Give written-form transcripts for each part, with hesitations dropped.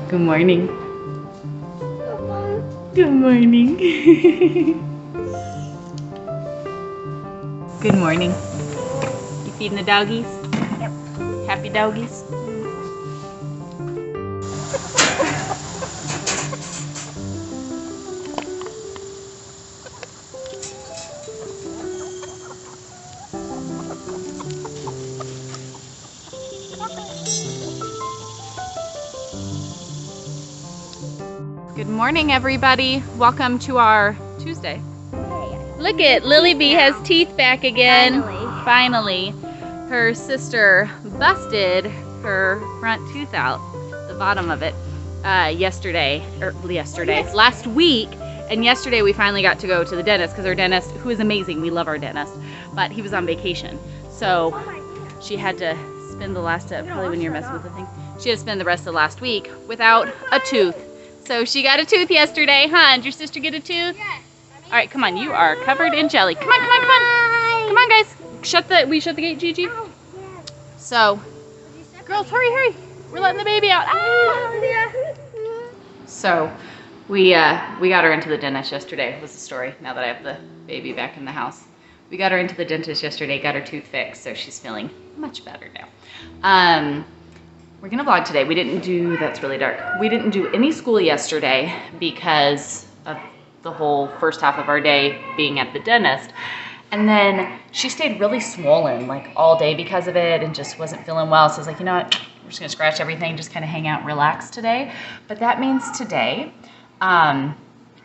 Good morning. Good morning. Good morning. You feeding the doggies? Yep. Happy doggies? Good morning, everybody. Welcome to our Tuesday. Look at Lily B has teeth back again. Finally. Her sister busted her front tooth out, the bottom of it, last week. And yesterday we finally got to go to the dentist because our dentist, who is amazing, we love our dentist, but he was on vacation. So she had to spend the last, probably when you're messing with the thing, she had to spend the rest of last week without a tooth. So she got a tooth yesterday, huh? Did your sister get a tooth? Yes. All right, come on. You are covered in jelly. Come on, come on, come on. Come on, guys. We shut the gate, Gigi. So, girls, hurry, hurry. We're letting the baby out. Ah! So, we got her into the dentist yesterday, was the story, now that I have the baby back in the house. We got her into the dentist yesterday, got her tooth fixed, so she's feeling much better now. We're gonna vlog today. We didn't do, that's really dark. We didn't do any school yesterday because of the whole first half of our day being at the dentist. And then she stayed really swollen like all day because of it and just wasn't feeling well. So I was like, you know what, we're just gonna scratch everything, just kind of hang out and relax today. But that means today, my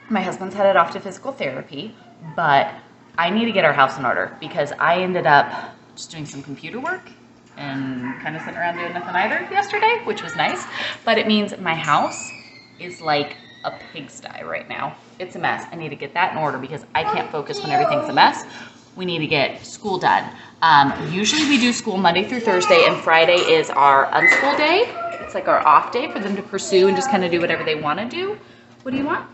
husband's headed off to physical therapy, but I need to get our house in order because I ended up just doing some computer work and kind of sitting around doing nothing either yesterday, which was nice. But it means my house is like a pigsty right now. It's a mess. I need to get that in order because I can't focus when everything's a mess. We need to get school done. Usually we do school Monday through Thursday, and Friday is our unschool day. It's like our off day for them to pursue and just kind of do whatever they want to do. What do you want?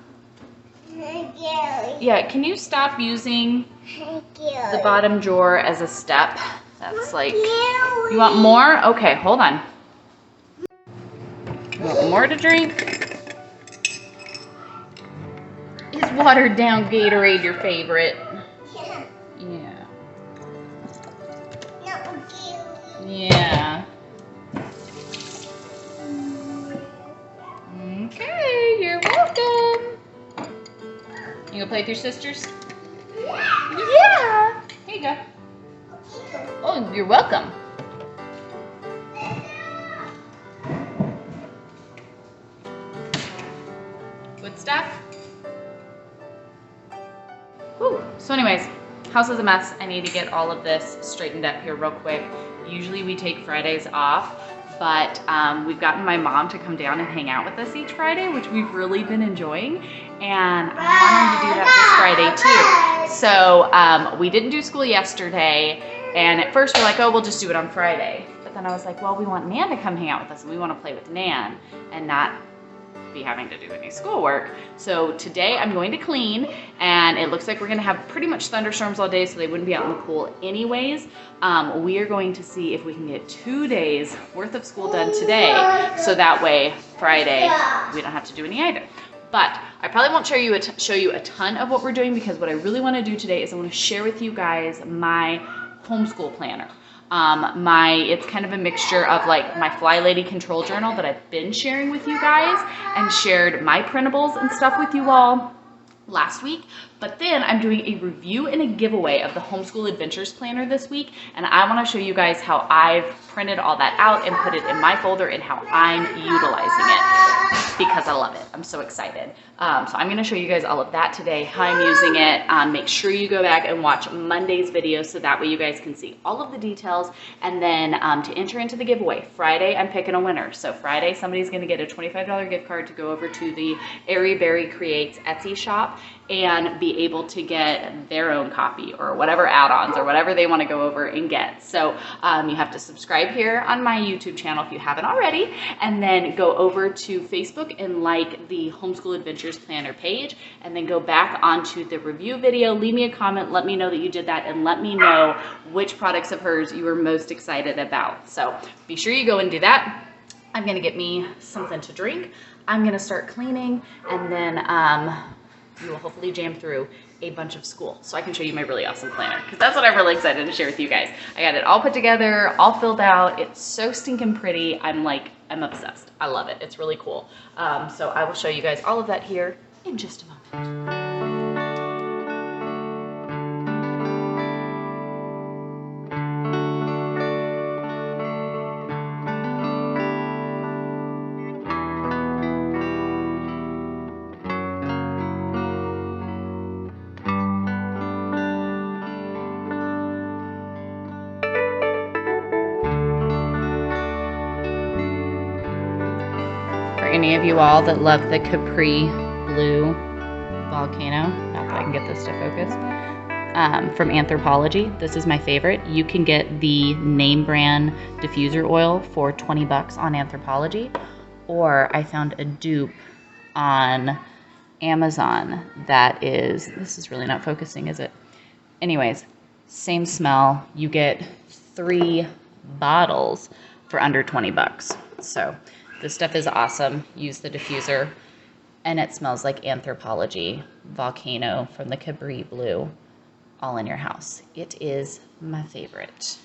Yeah, can you stop using the bottom drawer as a step? That's like, you want more? Okay, hold on. You want more to drink? Is watered down Gatorade your favorite? Yeah. Yeah. Okay, you're welcome. You gonna play with your sisters? Yeah. Here you go. Oh, you're welcome. Good stuff. Whew. So anyways, house is a mess. I need to get all of this straightened up here real quick. Usually we take Fridays off, but we've gotten my mom to come down and hang out with us each Friday, which we've really been enjoying. And I want her to do that this Friday too. So we didn't do school yesterday. And at first we're like, oh, we'll just do it on Friday. But then I was like, well, we want Nan to come hang out with us and we want to play with Nan and not be having to do any schoolwork. So today I'm going to clean, and it looks like we're gonna have pretty much thunderstorms all day, so they wouldn't be out in the pool anyways. We are going to see if we can get 2 days worth of school done today, so that way Friday we don't have to do any either. But I probably won't show you a ton of what we're doing, because what I really want to do today is I want to share with you guys my homeschool planner. It's kind of a mixture of like my Fly Lady control journal that I've been sharing with you guys, and shared my printables and stuff with you all last week. But then I'm doing a review and a giveaway of the Homeschool Adventures Planner this week, and I want to show you guys how I've printed all that out and put it in my folder and how I'm utilizing it because I love it. I'm so excited. So I'm going to show you guys all of that today, how I'm using it. Make sure you go back and watch Monday's video so that way you guys can see all of the details. And then to enter into the giveaway, Friday I'm picking a winner. So Friday somebody's going to get a $25 gift card to go over to the Airy Berry Creates Etsy shop and be able to get their own copy or whatever add-ons or whatever they want to go over and get. So you have to subscribe here on my YouTube channel if you haven't already, and then go over to Facebook and like the Homeschool Adventures Planner page, and then go back onto the review video, leave me a comment, let me know that you did that, and let me know which products of hers you were most excited about. So be sure you go and do that. I'm gonna get me something to drink. I'm gonna start cleaning, and then we will hopefully jam through a bunch of school so I can show you my really awesome planner, because that's what I'm really excited to share with you guys. I got it all put together, all filled out. It's so stinking pretty. I'm obsessed. I love it. It's really cool. So I will show you guys all of that here in just a moment. For any of you all that love the Capri Blue Volcano, not that I can get this to focus, from Anthropologie, this is my favorite. You can get the name brand diffuser oil for 20 bucks on Anthropologie, or I found a dupe on Amazon that is, this is really not focusing, is it? Anyways, same smell. You get 3 bottles for under 20 bucks. So this stuff is awesome. Use the diffuser, and it smells like Anthropologie Volcano from the Capri Blue, all in your house. It is my favorite.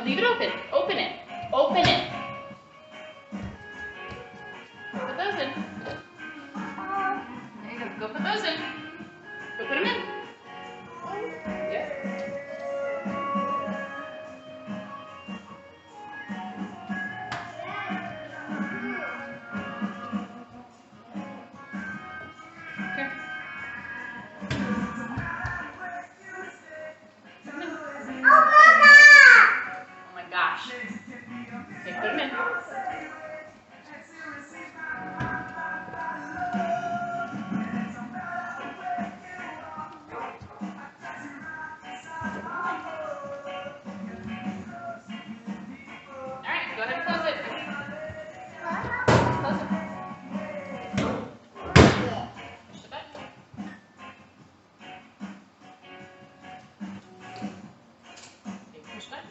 Leave it open. Open it. Open it. Put those in. There you go. Go put those in. Go put them in. Yeah. Here. Oh my gosh. Okay, put them in. Alright, go ahead and close it. Close it. Push the button. Okay, push the button.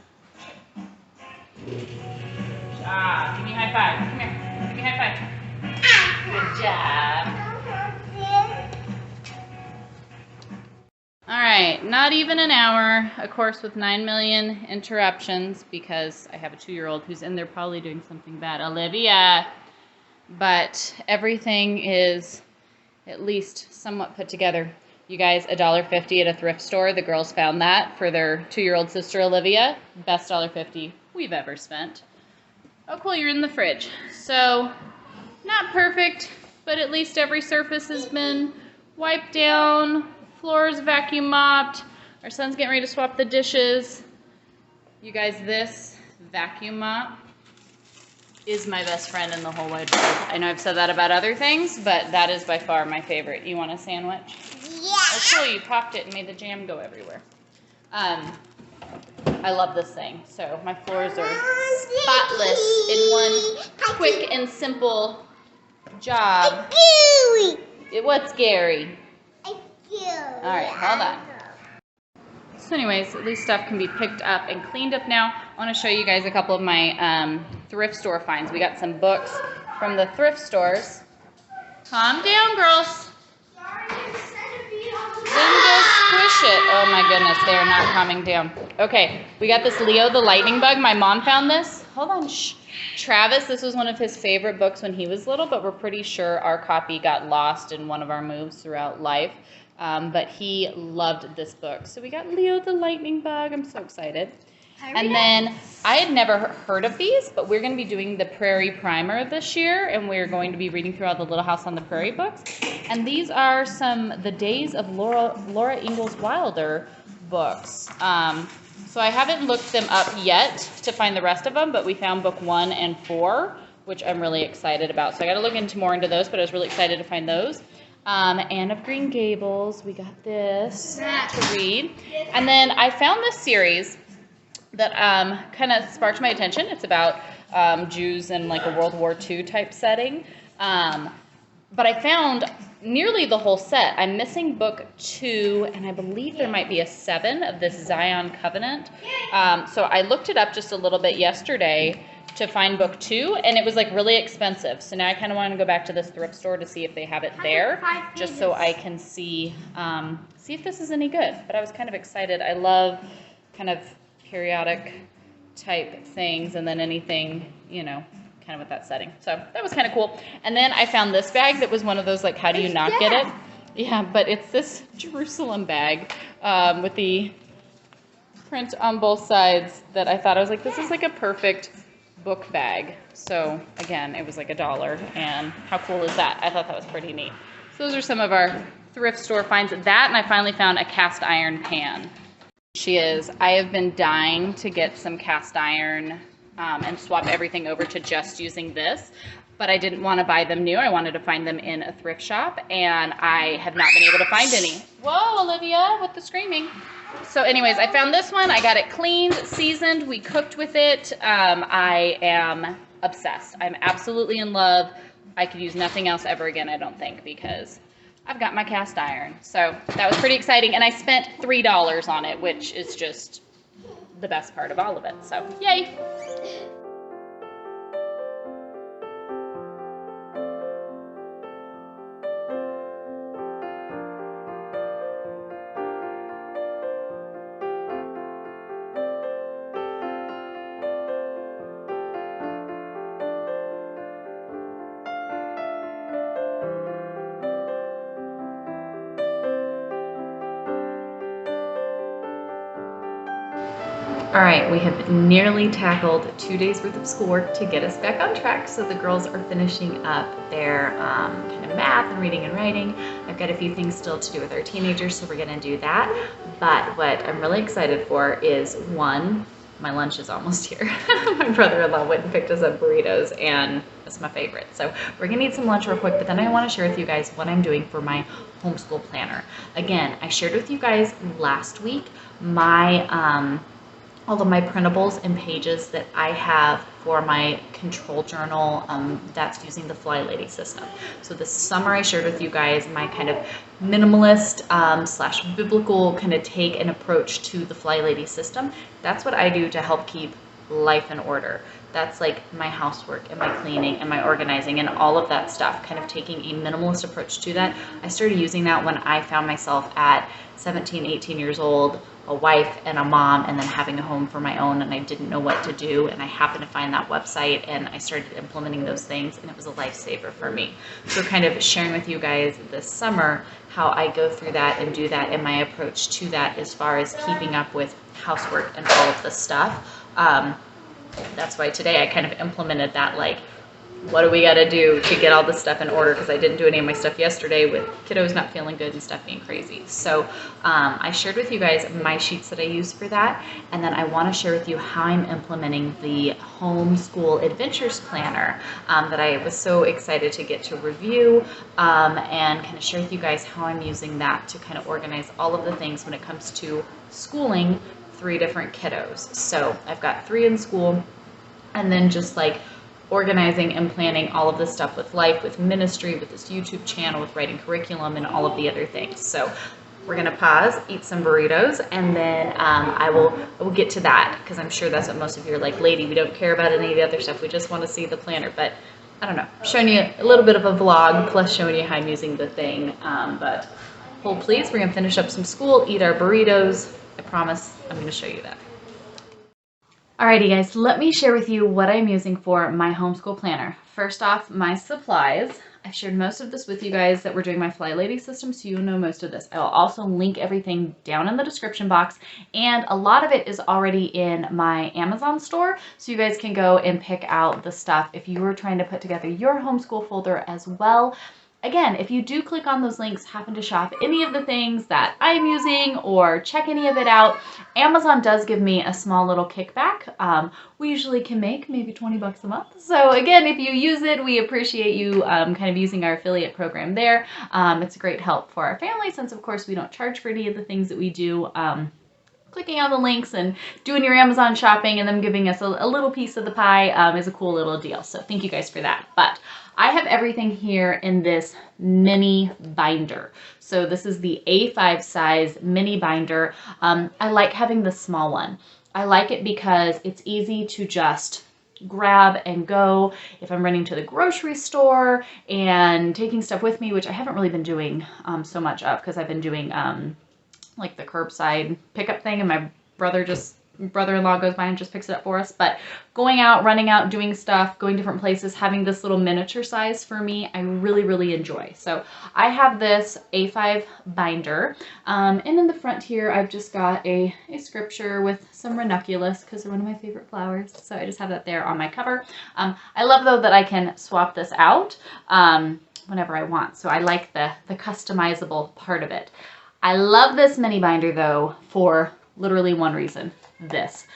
Ah, give me a high five. Come here. Give me a high five. Good job. All right, not even an hour, of course, with 9 million interruptions because I have a 2-year-old who's in there probably doing something bad. Olivia. But everything is at least somewhat put together. You guys, $1.50 at a thrift store. The girls found that for their 2-year-old sister, Olivia. Best $1.50 we've ever spent. Oh, cool, you're in the fridge. So, not perfect, but at least every surface has been wiped down. Floors vacuum mopped. Our son's getting ready to swap the dishes. You guys, this vacuum mop is my best friend in the whole wide world. I know I've said that about other things, but that is by far my favorite. You want a sandwich? Yeah. Oh, cool, you popped it and made the jam go everywhere. I love this thing. So my floors are spotless in one quick and simple job. What's Gary? All right, hold on. So anyways, at least stuff can be picked up and cleaned up now. I want to show you guys a couple of my thrift store finds. We got some books from the thrift stores. Calm down, girls. Then go squish it. Oh my goodness, they are not calming down. Okay, we got this Leo the Lightning Bug. My mom found this. Hold on, shh. Travis, this was one of his favorite books when he was little, but we're pretty sure our copy got lost in one of our moves throughout life. But he loved this book. So we got Leo the Lightning Bug. I'm so excited. And then I had never heard of these, but we're going to be doing the Prairie Primer this year, and we're going to be reading through all the Little House on the Prairie books. And these are the Days of Laura Ingalls Wilder books. So I haven't looked them up yet to find the rest of them, but we found book 1 and 4, which I'm really excited about. So I got to look more into those, but I was really excited to find those. Anne of Green Gables, we got this to read. And then I found this series that kind of sparked my attention. It's about Jews in like a World War II type setting. But I found nearly the whole set. I'm missing book 2, and I believe there might be a 7 of this Zion Covenant. So I looked it up just a little bit yesterday to find book 2, and it was like really expensive. So now I kind of want to go back to this thrift store to see if they have it there, just so I can see if this is any good. But I was kind of excited. I love kind of periodic type things, and then anything, you know, kind of with that setting. So that was kind of cool. And then I found this bag that was one of those, like, how do you not get it? Yeah, but it's this Jerusalem bag with the print on both sides that I thought, I was like, this is like a perfect book bag. So again, it was like $1, and how cool is that? I thought that was pretty neat. So those are some of our thrift store finds. That, and I finally found a cast iron pan. I have been dying to get some cast iron and swap everything over to just using this, but I didn't want to buy them new. I wanted to find them in a thrift shop, and I have not been able to find any. Whoa, Olivia, with the screaming. So anyways, I found this one. I got it cleaned, seasoned. We cooked with it. I am obsessed. I'm absolutely in love. I could use nothing else ever again, I don't think, because I've got my cast iron. So that was pretty exciting. And I spent $3 on it, which is just the best part of all of it. So yay. All right, we have nearly tackled 2 days worth of schoolwork to get us back on track. So the girls are finishing up their kind of math and reading and writing. I've got a few things still to do with our teenagers, so we're gonna do that. But what I'm really excited for is, one, my lunch is almost here. My brother-in-law went and picked us up burritos, and that's my favorite. So we're gonna eat some lunch real quick, but then I wanna share with you guys what I'm doing for my homeschool planner. Again, I shared with you guys last week all of my printables and pages that I have for my control journal that's using the Fly Lady system. So this summer I shared with you guys my kind of minimalist slash biblical kind of take and approach to the Fly Lady system. That's what I do to help keep life in order. That's like my housework and my cleaning and my organizing and all of that stuff, kind of taking a minimalist approach to that. I started using that when I found myself at 17, 18 years old, a wife and a mom, and then having a home for my own, and I didn't know what to do, and I happened to find that website, and I started implementing those things, and it was a lifesaver for me. So kind of sharing with you guys this summer how I go through that and do that, and my approach to that as far as keeping up with housework and all of this stuff. That's why today I kind of implemented that, like, what do we got to do to get all this stuff in order, because I didn't do any of my stuff yesterday with kiddos not feeling good and stuff being crazy. So I shared with you guys my sheets that I use for that, and then I want to share with you how I'm implementing the Homeschool Adventures Planner that I was so excited to get to review, and kind of share with you guys how I'm using that to kind of organize all of the things when it comes to schooling 3 different kiddos. So I've got 3 in school, and then just like organizing and planning all of this stuff with life, with ministry, with this YouTube channel, with writing curriculum, and all of the other things. So we're gonna pause, eat some burritos, and then I will get to that, because I'm sure that's what most of you are like, lady, we don't care about any of the other stuff, we just want to see the planner. But I don't know, showing you a little bit of a vlog plus showing you how I'm using the thing. But hold please, we're gonna finish up some school, eat our burritos. I promise I'm gonna show you that. Alrighty guys, let me share with you what I'm using for my homeschool planner. First off, my supplies. I've shared most of this with you guys that we're doing my Fly Lady system, so you know most of this. I will also link everything down in the description box, and a lot of it is already in my Amazon store, so you guys can go and pick out the stuff if you were trying to put together your homeschool folder as well. Again, if you do click on those links, happen to shop any of the things that I'm using or check any of it out, Amazon does give me a small little kickback. We usually can make maybe 20 bucks a month. So again, if you use it, we appreciate you kind of using our affiliate program there. It's a great help for our family, since of course we don't charge for any of the things that we do. Clicking on the links and doing your Amazon shopping and them giving us a little piece of the pie is a cool little deal. So thank you guys for that. But I have everything here in this mini binder. So this is the A5 size mini binder. I like having the small one. I like it because it's easy to just grab and go if I'm running to the grocery store and taking stuff with me, which I haven't really been doing so much of, because I've been doing like the curbside pickup thing, and my brother-in-law goes by and just picks it up for us. But going out, running out, doing stuff, going different places, having this little miniature size for me, I really, really enjoy. So I have this A5 binder, and in the front here, I've just got a scripture with some ranunculus, because they're one of my favorite flowers. So I just have that there on my cover. I love though that I can swap this out whenever I want. So I like the customizable part of it. I love this mini binder though for literally one reason. This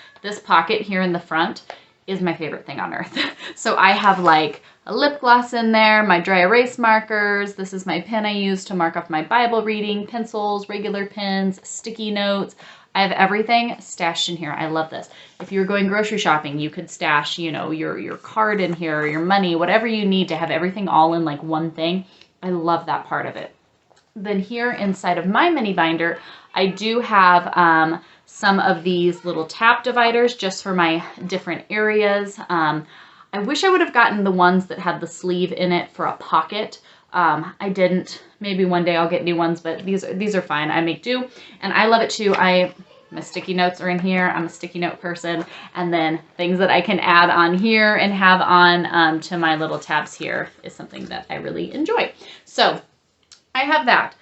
pocket here in the front is my favorite thing on earth. So I have like a lip gloss in there, my dry erase markers. This is my pen I use to mark off my Bible reading, pencils, regular pens, sticky notes. I have everything stashed in here. I love this. If you're going grocery shopping, you could stash, you know, your card in here, your money, whatever you need to have everything all in like one thing. I love that part of it. Then here inside of my mini binder, I do have some of these little tab dividers just for my different areas. I wish I would have gotten the ones that had the sleeve in it for a pocket. I didn't. Maybe one day I'll get new ones, but these are fine. I make do, and I love it too. My sticky notes are in here. I'm a sticky note person, and then things that I can add on here and have on to my little tabs here is something that I really enjoy. So I have that.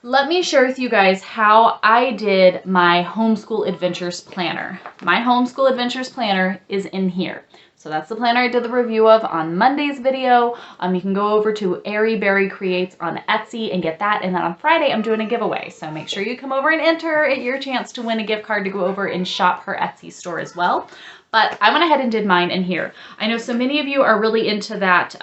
Let me share with you guys how I did my Homeschool Adventures Planner. My Homeschool Adventures Planner is in here. So that's the planner I did the review of on Monday's video. You can go over to Airy Berry Creates on Etsy and get that. And then on Friday, I'm doing a giveaway. So make sure you come over and enter at your chance to win a gift card to go over and shop her Etsy store as well. But I went ahead and did mine in here. I know so many of you are really into that,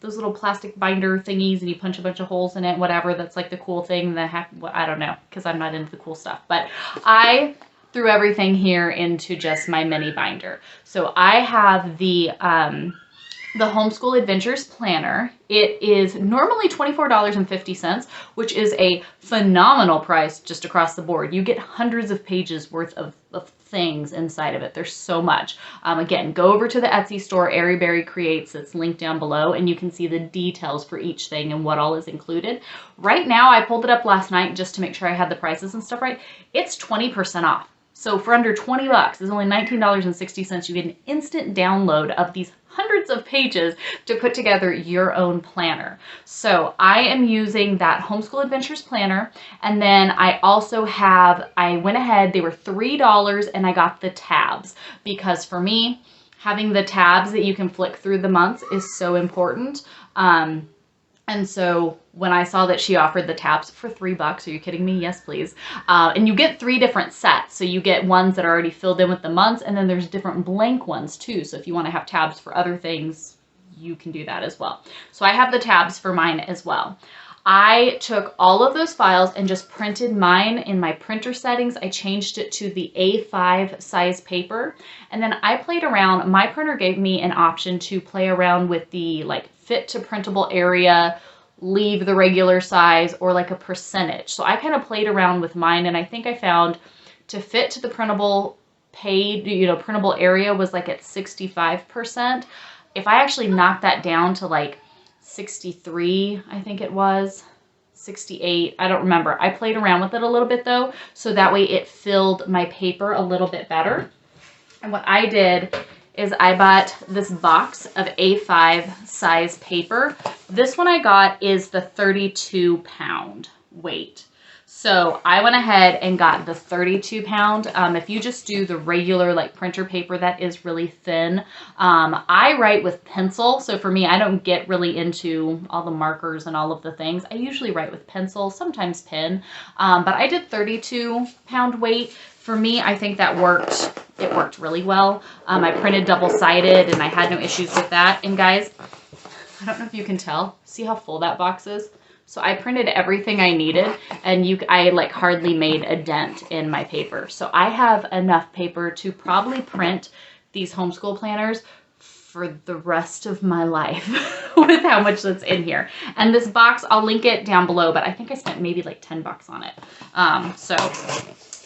those little plastic binder thingies, and you punch a bunch of holes in it, whatever. That's like the cool thing. I don't know, because I'm not into the cool stuff. But I threw everything here into just my mini binder. So I have the Homeschool Adventures Planner. It is normally $24.50, which is a phenomenal price just across the board. You get hundreds of pages worth of things inside of it. There's so much. Again, go over to the Etsy store, Airy Berry Creates. It's linked down below, and you can see the details for each thing and what all is included. Right now, I pulled it up last night just to make sure I had the prices and stuff right. It's 20% off. So for under 20 bucks, it's only $19.60. You get an instant download of these hundreds of pages to put together your own planner. So I am using that Homeschool Adventures Planner. And then I also have, I went ahead, they were $3 and I got the tabs because for me, having the tabs that you can flick through the months is so important. And so when I saw that she offered the tabs for $3, are you kidding me? Yes, please. And you get 3 different sets. So you get ones that are already filled in with the months, and then there's different blank ones too. So if you want to have tabs for other things, you can do that as well. So I have the tabs for mine as well. I took all of those files and just printed mine in my printer settings. I changed it to the A5 size paper. And then I played around. My printer gave me an option to play around with the like fit to printable area, leave the regular size, or like a percentage. So I kind of played around with mine, and I think I found to fit to the printable printable area was like at 65%. If I actually knocked that down to like 63, I think it was 68. I don't remember. I played around with it a little bit though, so that way it filled my paper a little bit better. And what I did is I bought this box of A5 size paper. This one I got is the 32 pound weight. So I went ahead and got the 32 pound. If you just do the regular like printer paper, that is really thin. I write with pencil. So for me, I don't get really into all the markers and all of the things. I usually write with pencil, sometimes pen. But I did 32 pound weight. For me, I think that worked. It worked really well. I printed double-sided and I had no issues with that. And guys, I don't know if you can tell. See how full that box is? So I printed everything I needed, and I like hardly made a dent in my paper. So I have enough paper to probably print these homeschool planners for the rest of my life with how much that's in here. And this box, I'll link it down below, but I think I spent maybe like $10 on it. So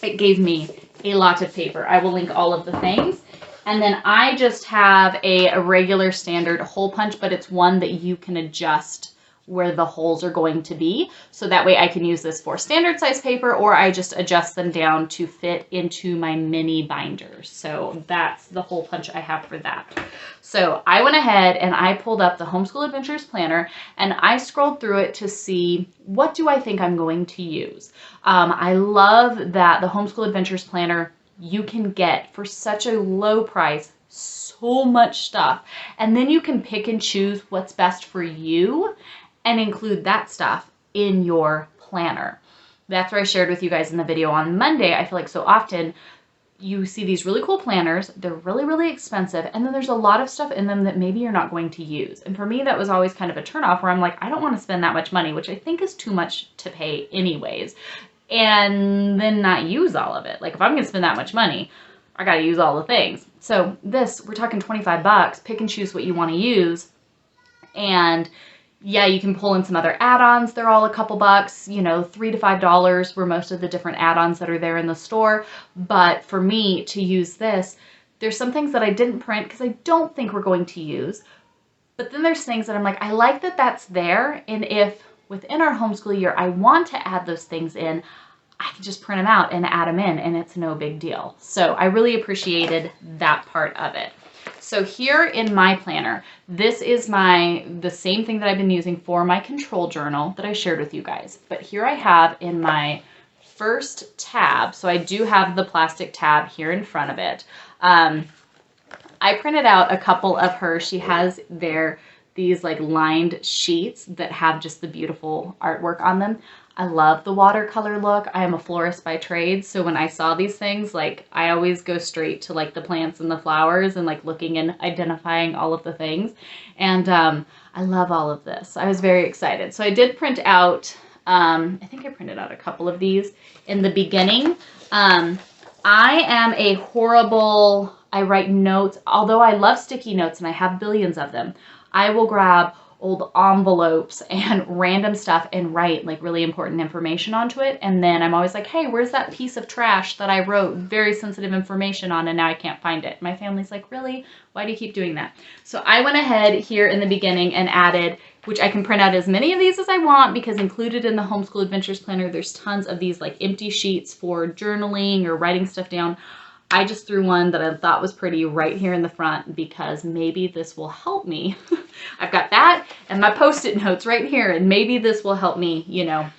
it gave me a lot of paper. I will link all of the things. And then I just have a regular standard hole punch, but it's one that you can adjust where the holes are going to be. So that way I can use this for standard size paper, or I just adjust them down to fit into my mini binders. So that's the hole punch I have for that. So I went ahead and I pulled up the Homeschool Adventures Planner and I scrolled through it to see what do I think I'm going to use. I love that the Homeschool Adventures Planner you can get for such a low price so much stuff, and then you can pick and choose what's best for you and include that stuff in your planner. That's what I shared with you guys in the video on Monday. I feel like so often you see these really cool planners, they're really, really expensive, and then there's a lot of stuff in them that maybe you're not going to use. And for me, that was always kind of a turnoff where I'm like, I don't want to spend that much money, which I think is too much to pay anyways, and then not use all of it. Like if I'm gonna spend that much money, I gotta use all the things. So this, we're talking $25, pick and choose what you wanna use. And yeah, you can pull in some other add-ons. They're all a couple bucks, you know, $3 to $5 were most of the different add-ons that are there in the store. But for me to use this, there's some things that I didn't print because I don't think we're going to use. But then there's things that I'm like, I like that that's there. And if within our homeschool year, I want to add those things in, I can just print them out and add them in, and it's no big deal. So I really appreciated that part of it. So here in my planner, this is the same thing that I've been using for my control journal that I shared with you guys. But here I have in my first tab, so I do have the plastic tab here in front of it. I printed out a couple of hers. She has these like lined sheets that have just the beautiful artwork on them. I love the watercolor look. I am a florist by trade, so when I saw these things, like I always go straight to like the plants and the flowers and like looking and identifying all of the things. And I love all of this. I was very excited. So I did print out, I think I printed out a couple of these in the beginning. I am a horrible, I write notes, although I love sticky notes and I have billions of them. I will grab old envelopes and random stuff and write like really important information onto it. And then I'm always like, hey, where's that piece of trash that I wrote very sensitive information on and now I can't find it? My family's like, really? Why do you keep doing that? So I went ahead here in the beginning and added, which I can print out as many of these as I want because included in the Homeschool Adventures Planner, there's tons of these like empty sheets for journaling or writing stuff down. I just threw one that I thought was pretty right here in the front because maybe this will help me. I've got that and my Post-it notes right here, and maybe this will help me, you know,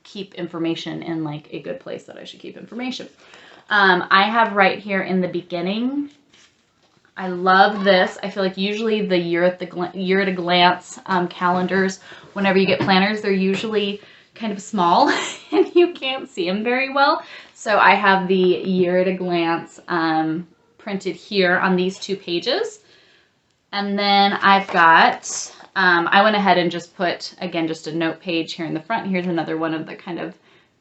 keep information in like a good place that I should keep information. I have right here in the beginning, I love this. I feel like usually the year at a glance calendars, whenever you get planners, they're usually kind of small and you can't see them very well. So I have the year at a glance printed here on these 2 pages. And then I've got, I went ahead and just put, again, just a note page here in the front. Here's another one of the kind of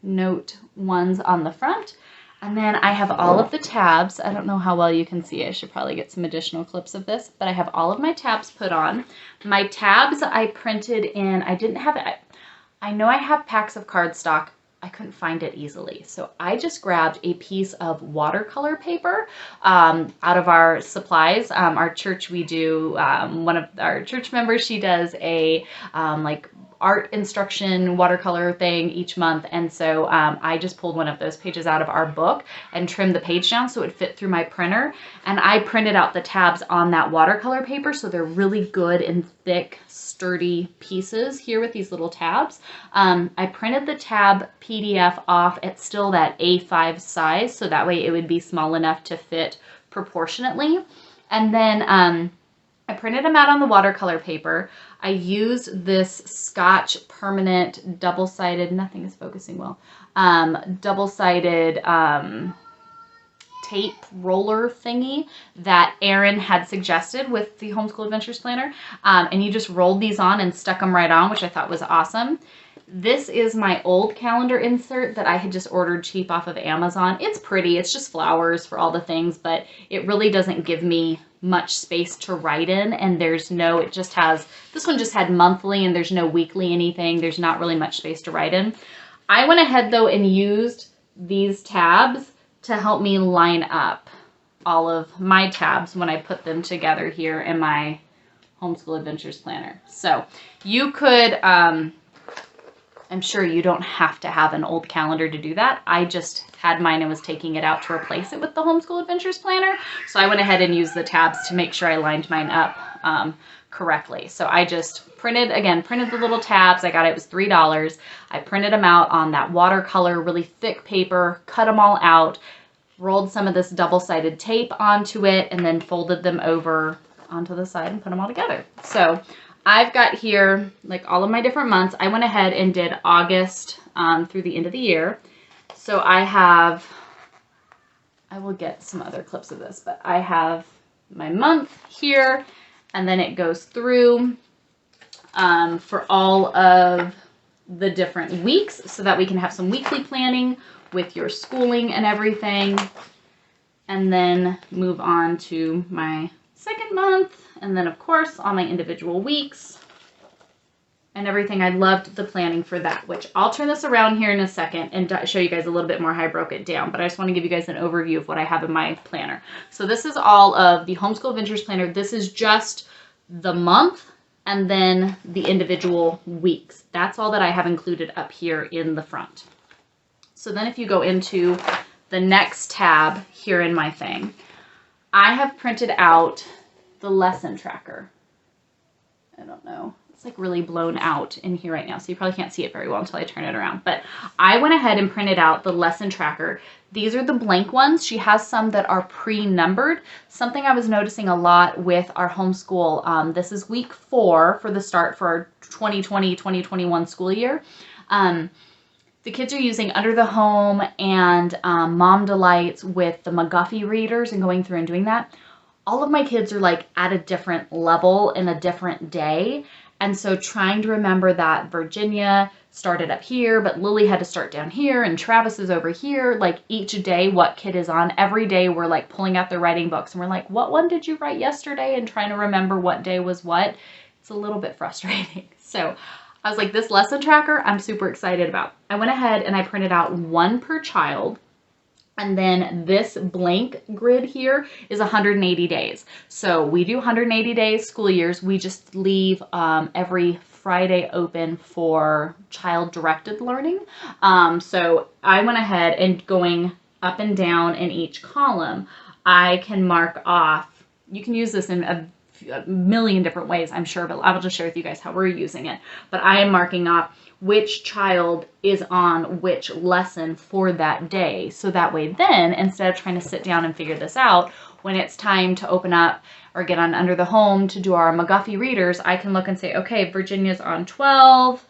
note ones on the front. And then I have all of the tabs. I don't know how well you can see. I should probably get some additional clips of this, but I have all of my tabs put on. My tabs I printed in, I didn't have it. I know I have packs of cardstock. I couldn't find it easily. So I just grabbed a piece of watercolor paper out of our supplies. Our church, we do, one of our church members, she does a like art instruction watercolor thing each month, and so I just pulled one of those pages out of our book and trimmed the page down so it fit through my printer, and I printed out the tabs on that watercolor paper, so they're really good and thick, sturdy pieces here with these little tabs. I printed the tab PDF off at still that A5 size, so that way it would be small enough to fit proportionately, and then I printed them out on the watercolor paper. I used this Scotch permanent double-sided, nothing is focusing well, double-sided tape roller thingy that Erin had suggested with the Homeschool Adventures Planner. And you just rolled these on and stuck them right on, which I thought was awesome. This is my old calendar insert that I had just ordered cheap off of Amazon. It's pretty, it's just flowers for all the things, but it really doesn't give me much space to write in, and there's no, it just has, this one just had monthly and there's no weekly anything. There's not really much space to write in. I went ahead though and used these tabs to help me line up all of my tabs when I put them together here in my Homeschool Adventures Planner. So you could, I'm sure you don't have to have an old calendar to do that. I just had mine and was taking it out to replace it with the Homeschool Adventures Planner. So I went ahead and used the tabs to make sure I lined mine up correctly. So I just printed the little tabs. I got it was $3. I printed them out on that watercolor, really thick paper, cut them all out, rolled some of this double-sided tape onto it, and then folded them over onto the side and put them all together. So I've got here like all of my different months. I went ahead and did August through the end of the year. So I will get some other clips of this, but I have my month here, and then it goes through for all of the different weeks so that we can have some weekly planning with your schooling and everything, and then move on to my second month, and then of course all my individual weeks and everything. I loved the planning for that, which I'll turn this around here in a second and show you guys a little bit more how I broke it down, but I just want to give you guys an overview of what I have in my planner. So this is all of the Homeschool Adventures Planner. This is just the month and then the individual weeks. That's all that I have included up here in the front. So then if you go into the next tab here in my thing, I have printed out the lesson tracker. I don't know. It's like really blown out in here right now, so you probably can't see it very well until I turn it around. But I went ahead and printed out the lesson tracker. These are the blank ones. She has some that are pre-numbered. Something I was noticing a lot with our homeschool, this is week 4 for the start for our 2020-2021 school year. The kids are using Under the Home and Mom Delights with the McGuffey readers and going through and doing that. All of my kids are like at a different level in a different day. And so trying to remember that Virginia started up here, but Lily had to start down here and Travis is over here. Like each day, what kid is on. Every day we're like pulling out their writing books and we're like, what one did you write yesterday? And trying to remember what day was what. It's a little bit frustrating. So I was like, this lesson tracker, I'm super excited about. I went ahead and I printed out 1 per child. And then this blank grid here is 180 days. So we do 180 days school years. We just leave every Friday open for child-directed learning. So I went ahead and going up and down in each column, I can mark off. You can use this in a a million different ways, I'm sure, but I'll just share with you guys how we're using it. But I am marking off which child is on which lesson for that day. So that way then, instead of trying to sit down and figure this out, when it's time to open up or get on Under the Home to do our McGuffey readers, I can look and say, okay, Virginia's on 12,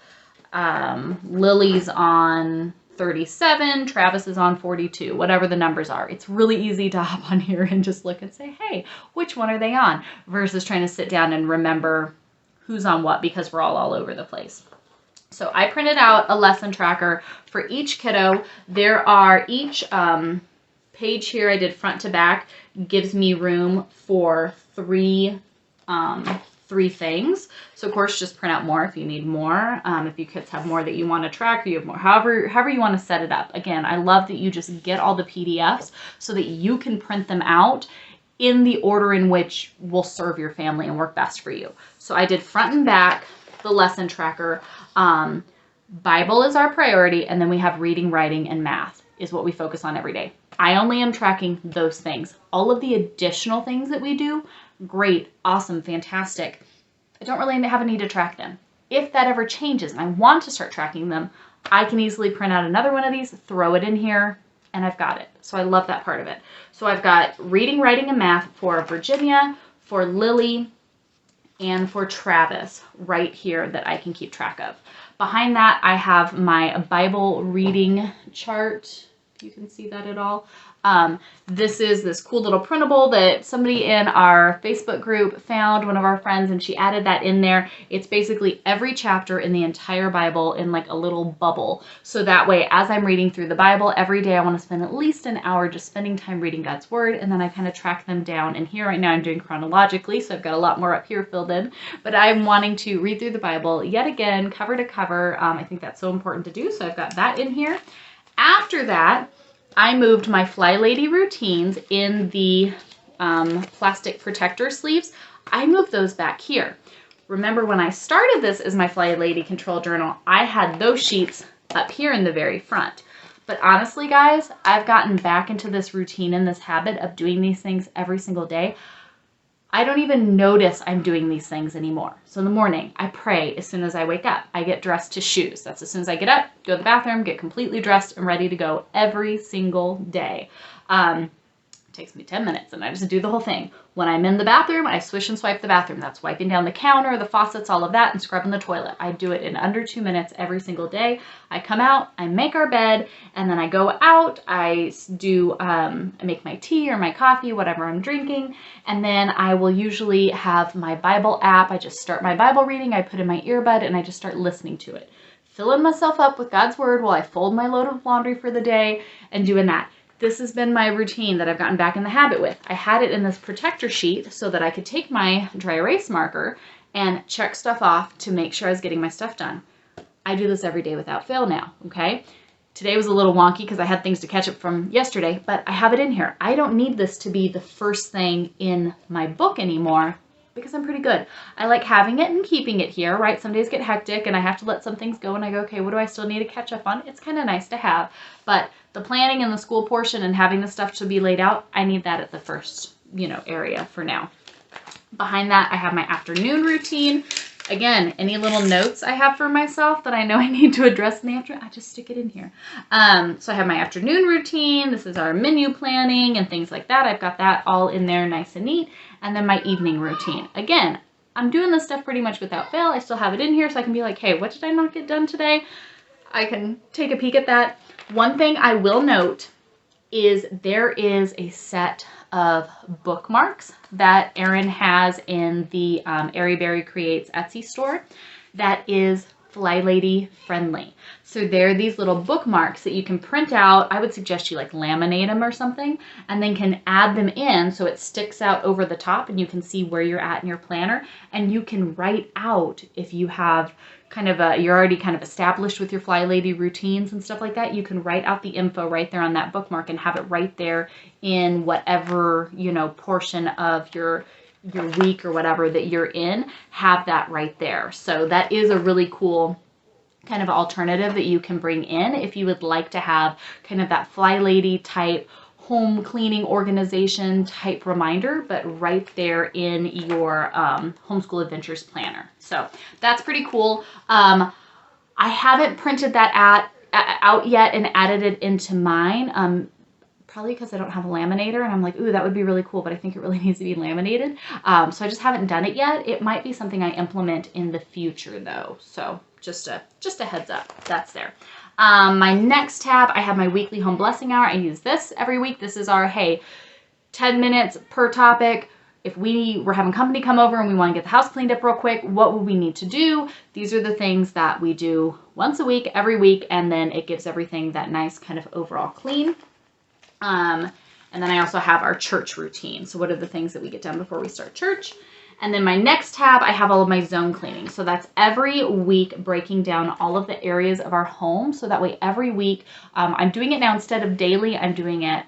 Lily's on 37, Travis is on 42, whatever the numbers are. It's really easy to hop on here and just look and say, hey, which one are they on? Versus trying to sit down and remember who's on what because we're all over the place. So I printed out a lesson tracker for each kiddo. There are each page here, I did front to back, gives me room for three things. So of course, just print out more if you need more. If you kids have more that you want to track, or you have more, however you want to set it up. Again, I love that you just get all the PDFs so that you can print them out in the order in which will serve your family and work best for you. So I did front and back, the lesson tracker. Bible is our priority, and then we have reading, writing, and math is what we focus on every day. I only am tracking those things. All of the additional things that we do, great, awesome, fantastic. I don't really have a need to track them. If that ever changes and I want to start tracking them, I can easily print out another one of these, throw it in here, and I've got it. So I love that part of it. So I've got reading, writing, and math for Virginia, for Lily, and for Travis right here that I can keep track of. Behind that, I have my Bible reading chart, if you can see that at all. This is this cool little printable that somebody in our Facebook group found, one of our friends, and she added that in there. It's basically every chapter in the entire Bible in like a little bubble. So that way, as I'm reading through the Bible every day, I want to spend at least an hour just spending time reading God's Word, and then I kind of track them down. And here right now I'm doing chronologically, so I've got a lot more up here filled in, but I'm wanting to read through the Bible yet again, cover to cover. I think that's so important to do, so I've got that in here. After that, I moved my Fly Lady routines in the plastic protector sleeves. I moved those back here. Remember when I started this as my Fly Lady control journal, I had those sheets up here in the very front. But honestly, guys, I've gotten back into this routine and this habit of doing these things every single day. I don't even notice I'm doing these things anymore. So in the morning, I pray as soon as I wake up. I get dressed to shoes. That's as soon as I get up, go to the bathroom, get completely dressed and ready to go every single day. Takes me 10 minutes and I just do the whole thing. When I'm in the bathroom, I swish and swipe the bathroom. That's wiping down the counter, the faucets, all of that, and scrubbing the toilet. I do it in under 2 minutes every single day. I come out, I make our bed, and then I go out, I make my tea or my coffee, whatever I'm drinking, and then I will usually have my Bible app. I just start my Bible reading, I put in my earbud, and I just start listening to it. Filling myself up with God's Word while I fold my load of laundry for the day and doing that. This has been my routine that I've gotten back in the habit with. I had it in this protector sheet so that I could take my dry erase marker and check stuff off to make sure I was getting my stuff done. I do this every day without fail now, okay? Today was a little wonky because I had things to catch up from yesterday, but I have it in here. I don't need this to be the first thing in my book anymore because I'm pretty good. I like having it and keeping it here, right? Some days get hectic and I have to let some things go and I go, okay, what do I still need to catch up on? It's kind of nice to have, but the planning and the school portion and having the stuff to be laid out, I need that at the first, area for now. Behind that, I have my afternoon routine. Again, any little notes I have for myself that I know I need to address in the afternoon, I just stick it in here. So I have my afternoon routine. This is our menu planning and things like that. I've got that all in there nice and neat. And then my evening routine. Again, I'm doing this stuff pretty much without fail. I still have it in here so I can be like, hey, what did I not get done today? I can take a peek at that. One thing I will note is there is a set of bookmarks that Erin has in the Airyberry Creates Etsy store that is Fly Lady friendly. So there are these little bookmarks that you can print out. I would suggest you like laminate them or something and then can add them in so it sticks out over the top and you can see where you're at in your planner, and you can write out if you have you're already kind of established with your Fly Lady routines and stuff like that. You can write out the info right there on that bookmark and have it right there in whatever, portion of your week or whatever that you're in, have that right there. So that is a really cool kind of alternative that you can bring in if you would like to have kind of that Fly Lady type home cleaning organization type reminder, but right there in your Homeschool Adventures planner. So that's pretty cool. I haven't printed that out yet and added it into mine. Probably because I don't have a laminator, and I'm like, ooh, that would be really cool, but I think it really needs to be laminated. So I just haven't done it yet. It might be something I implement in the future though. So just a heads up, that's there. My next tab, I have my weekly home blessing hour. I use this every week. This is our, hey, 10 minutes per topic. If we're having company come over and we want to get the house cleaned up real quick, what would we need to do? These are the things that we do once a week, every week, and then it gives everything that nice kind of overall clean. And then I also have our church routine. So what are the things that we get done before we start church? And then my next tab, I have all of my zone cleaning. So that's every week breaking down all of the areas of our home. So that way every week, I'm doing it now instead of daily, I'm doing it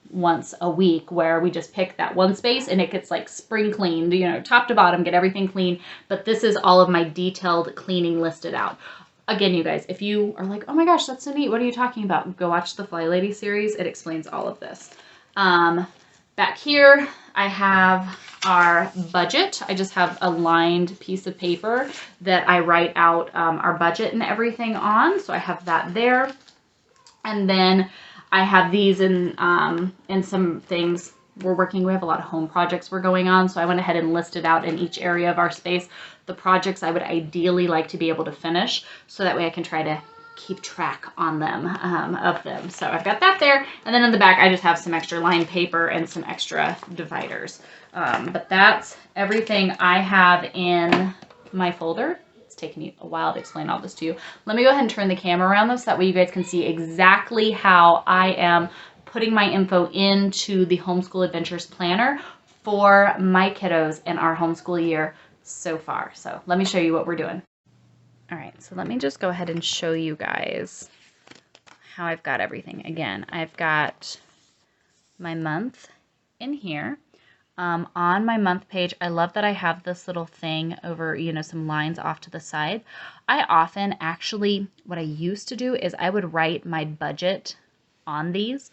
once a week, where we just pick that one space and it gets like spring cleaned, you know, top to bottom, get everything clean. But this is all of my detailed cleaning listed out. Again, you guys, if you are like, oh my gosh, that's so neat, what are you talking about? Go watch the Fly Lady series. It explains all of this. Back here, I have our budget. I just have a lined piece of paper that I write out our budget and everything on. So I have that there. And then I have these in some things we have a lot of home projects we're going on. So I went ahead and listed out in each area of our space the projects I would ideally like to be able to finish, so that way I can try to keep track on them, of them. So I've got that there. And then in the back, I just have some extra lined paper and some extra dividers. But that's everything I have in my folder. It's taking me a while to explain all this to you. Let me go ahead and turn the camera around though, so that way you guys can see exactly how I am putting my info into the Homeschool Adventures Planner for my kiddos in our homeschool year so far. So let me show you what we're doing. All right, so let me just go ahead and show you guys how I've got everything. Again, I've got my month in here. On my month page, I love that I have this little thing over, you know, some lines off to the side. I often actually, what I used to do is I would write my budget on these.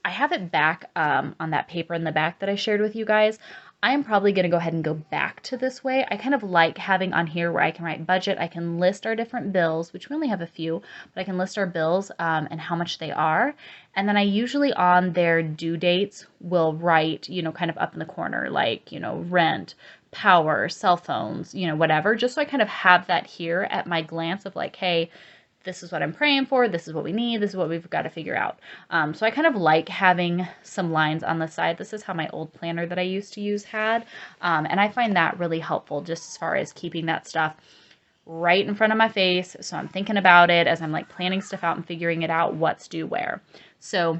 I have it back on that paper in the back that I shared with you guys. I am probably going to go ahead and go back to this way. I kind of like having on here where I can write budget. I can list our different bills, which we only have a few, but I can list our bills and how much they are. And then I usually on their due dates will write, you know, kind of up in the corner, like, you know, rent, power, cell phones, you know, whatever, just so I kind of have that here at my glance of like, hey, this is what I'm praying for, this is what we need, this is what we've got to figure out. So I kind of like having some lines on the side. This is how my old planner that I used to use had. And I find that really helpful just as far as keeping that stuff right in front of my face. So I'm thinking about it as I'm like planning stuff out and figuring it out, what's due where. So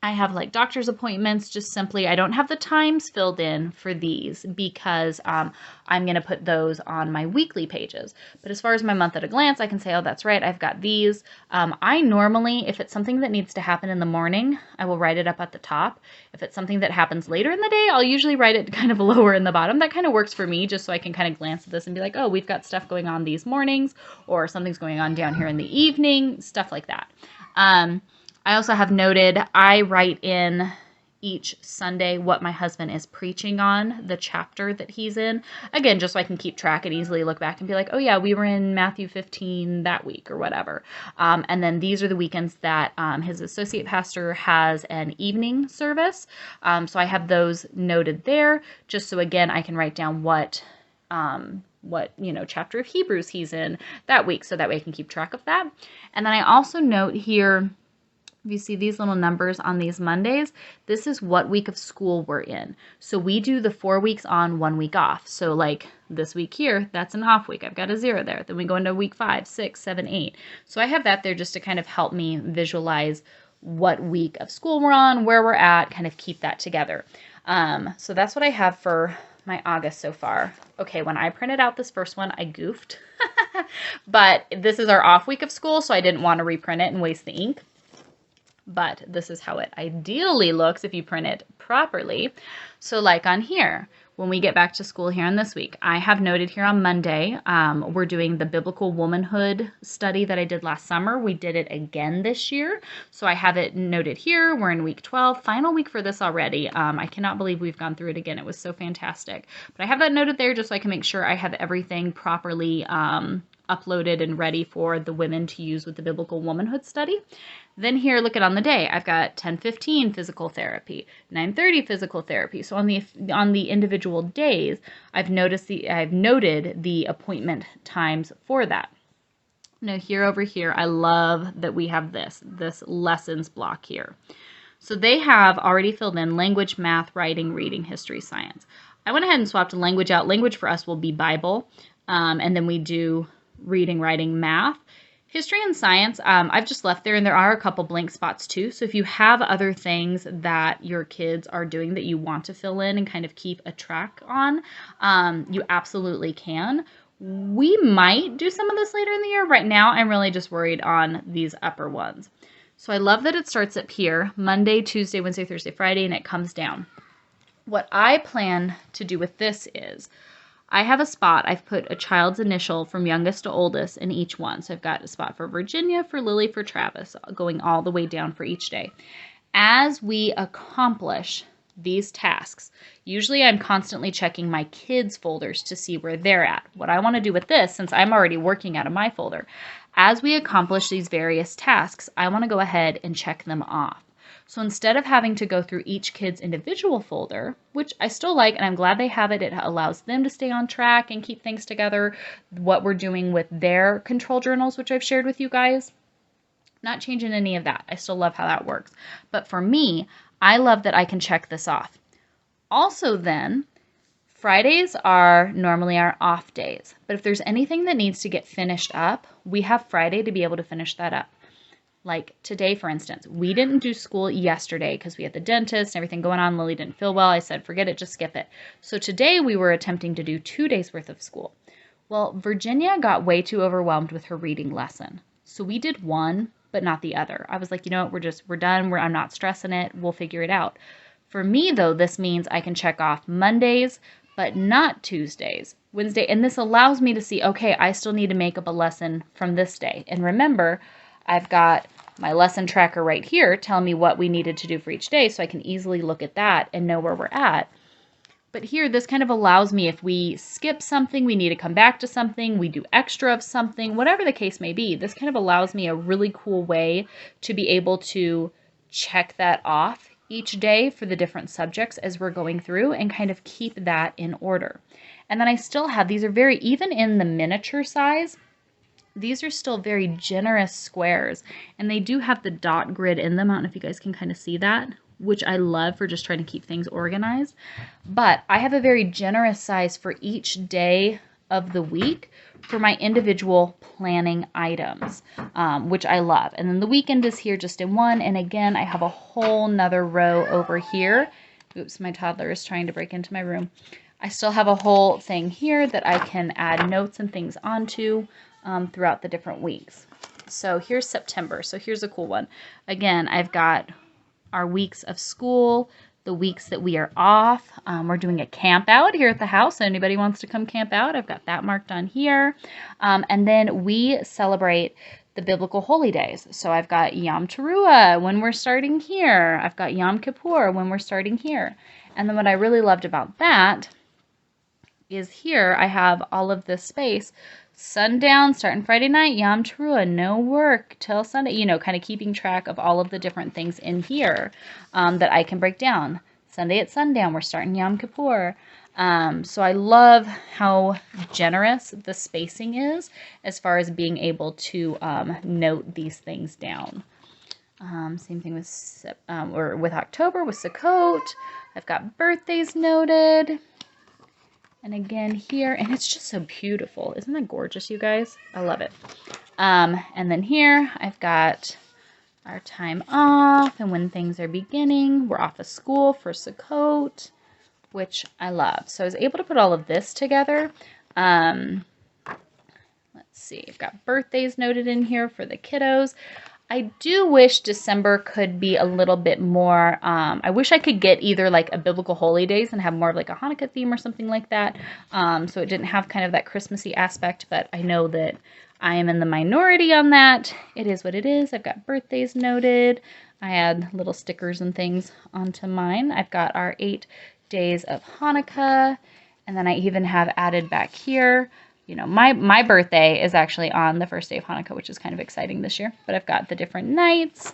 I have like doctor's appointments, just simply, I don't have the times filled in for these because I'm going to put those on my weekly pages. But as far as my month at a glance, I can say, oh, that's right, I've got these. I normally, if it's something that needs to happen in the morning, I will write it up at the top. If it's something that happens later in the day, I'll usually write it kind of lower in the bottom. That kind of works for me, just so I can kind of glance at this and be like, oh, we've got stuff going on these mornings, or something's going on down here in the evening, stuff like that. I also have noted, I write in each Sunday what my husband is preaching on, the chapter that he's in. Again, just so I can keep track and easily look back and be like, oh yeah, we were in Matthew 15 that week or whatever. And then these are the weekends that his associate pastor has an evening service. So I have those noted there, just so again, I can write down what you know, chapter of Hebrews he's in that week, so that way I can keep track of that. And then I also note here, if you see these little numbers on these Mondays, this is what week of school we're in. So we do the 4 weeks on, 1 week off. So like this week here, that's an off week. I've got a 0 there. Then we go into week 5, 6, 7, 8. So I have that there just to kind of help me visualize what week of school we're on, where we're at, kind of keep that together. So that's what I have for my August so far. Okay, when I printed out this first one, I goofed. But this is our off week of school, so I didn't want to reprint it and waste the ink. but this is how it ideally looks if you print it properly. So like on here, when we get back to school here on this week, I have noted here on Monday, we're doing the biblical womanhood study that I did last summer. We did it again this year. So I have it noted here. We're in week 12, final week for this already. I cannot believe we've gone through it again. It was so fantastic. But I have that noted there just so I can make sure I have everything properly uploaded and ready for the women to use with the biblical womanhood study. Then here, look at on the day, I've got 10:15 physical therapy, 9:30 physical therapy. So on the individual days, I've noted the appointment times for that. Now here over here, I love that we have this lessons block here. So they have already filled in language, math, writing, reading, history, science. I went ahead and swapped language out. Language for us will be Bible, and then we do reading, writing, math. History and science, I've just left there, and there are a couple blank spots too. So if you have other things that your kids are doing that you want to fill in and kind of keep a track on, you absolutely can. We might do some of this later in the year. Right now, I'm really just worried on these upper ones. So I love that it starts up here, Monday, Tuesday, Wednesday, Thursday, Friday, and it comes down. What I plan to do with this is, I have a spot, I've put a child's initial from youngest to oldest in each one. So I've got a spot for Virginia, for Lily, for Travis, going all the way down for each day. As we accomplish these tasks, usually I'm constantly checking my kids' folders to see where they're at. What I want to do with this, since I'm already working out of my folder, as we accomplish these various tasks, I want to go ahead and check them off. So instead of having to go through each kid's individual folder, which I still like, and I'm glad they have it, it allows them to stay on track and keep things together, what we're doing with their control journals, which I've shared with you guys, not changing any of that. I still love how that works. But for me, I love that I can check this off. Also then, Fridays are normally our off days, but if there's anything that needs to get finished up, we have Friday to be able to finish that up. Like today, for instance, we didn't do school yesterday because we had the dentist and everything going on. Lily didn't feel well. I said, forget it, just skip it. So today we were attempting to do 2 days worth of school. Well, Virginia got way too overwhelmed with her reading lesson. So we did one, but not the other. I was like, you know what, we're done. I'm not stressing it. We'll figure it out. For me, though, this means I can check off Mondays, but not Tuesdays, Wednesday. And this allows me to see, okay, I still need to make up a lesson from this day. And remember, I've got my lesson tracker right here telling me what we needed to do for each day, so I can easily look at that and know where we're at. But here, this kind of allows me, if we skip something, we need to come back to something, we do extra of something, whatever the case may be, this kind of allows me a really cool way to be able to check that off each day for the different subjects as we're going through and kind of keep that in order. And then I still have, these are very, even in the miniature size, these are still very generous squares, and they do have the dot grid in them. I don't know if you guys can kind of see that, which I love for just trying to keep things organized. But I have a very generous size for each day of the week for my individual planning items, which I love. And then the weekend is here just in one. And again, I have a whole nother row over here. Oops, my toddler is trying to break into my room. I still have a whole thing here that I can add notes and things onto throughout the different weeks. So here's September. So here's a cool one. Again, I've got our weeks of school, the weeks that we are off. We're doing a camp out here at the house. So anybody wants to come camp out, I've got that marked on here. And then we celebrate the biblical holy days. So I've got Yom Teruah when we're starting here. I've got Yom Kippur when we're starting here. And then what I really loved about that is here I have all of this space. Sundown, starting Friday night, Yom Teruah, no work till Sunday, you know, kind of keeping track of all of the different things in here that I can break down. Sunday at sundown, we're starting Yom Kippur. So I love how generous the spacing is as far as being able to note these things down. Same thing with, with October, with Sukkot. I've got birthdays noted. And again here, and it's just so beautiful. Isn't that gorgeous, you guys? I love it. And then here, I've got our time off and when things are beginning. We're off of school for Sukkot, which I love. So I was able to put all of this together. Let's see, I've got birthdays noted in here for the kiddos. I do wish December could be a little bit more, I wish I could get either like a biblical holy days and have more of like a Hanukkah theme or something like that. So it didn't have kind of that Christmassy aspect, but I know that I am in the minority on that. It is what it is. I've got birthdays noted. I add little stickers and things onto mine. I've got our 8 days of Hanukkah, and then I even have added back here, you know, my birthday is actually on the first day of Hanukkah, which is kind of exciting this year. But I've got the different nights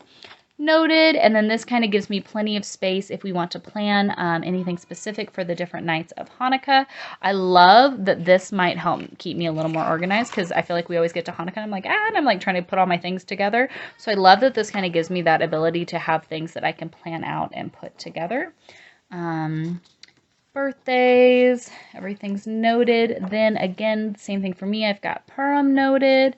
noted, and then this kind of gives me plenty of space if we want to plan anything specific for the different nights of Hanukkah. I love that this might help keep me a little more organized, because I feel like we always get to Hanukkah and I'm like, and I'm like trying to put all my things together. So I love that this kind of gives me that ability to have things that I can plan out and put together. Birthdays, everything's noted. Then again, same thing for me. I've got Purim noted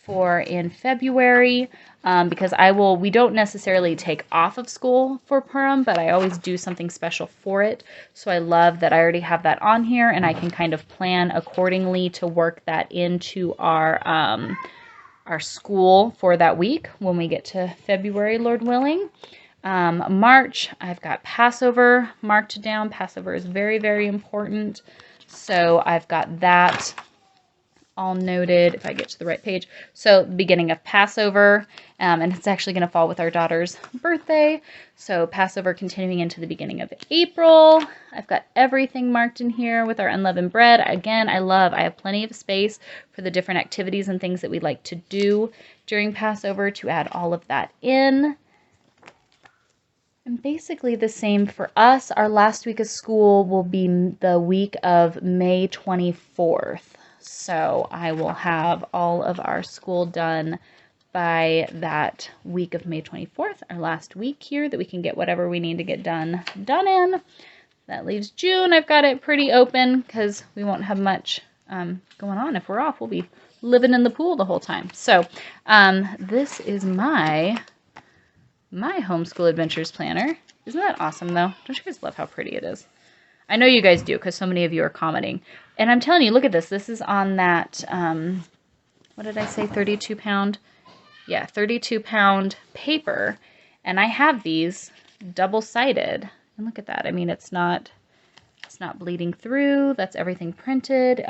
for in February, because we don't necessarily take off of school for Purim, but I always do something special for it. So I love that I already have that on here, and I can kind of plan accordingly to work that into our school for that week when we get to February, Lord willing. March, I've got Passover marked down. Passover is very, very important. So I've got that all noted, if I get to the right page. So the beginning of Passover, and it's actually going to fall with our daughter's birthday. So Passover continuing into the beginning of April. I've got everything marked in here with our unleavened bread. Again, I have plenty of space for the different activities and things that we'd like to do during Passover to add all of that in. And basically the same for us. Our last week of school will be the week of May 24th. So I will have all of our school done by that week of May 24th, our last week here, that we can get whatever we need to get done in. That leaves June. I've got it pretty open because we won't have much going on. If we're off, we'll be living in the pool the whole time. So this is my homeschool adventures planner. Isn't that awesome though? Don't you guys love how pretty it is? I know you guys do, because so many of you are commenting. And I'm telling you, look at this. This is on that, what did I say, 32-pound? Yeah, 32-pound paper. And I have these double-sided. And look at that. I mean, it's not bleeding through. That's everything printed.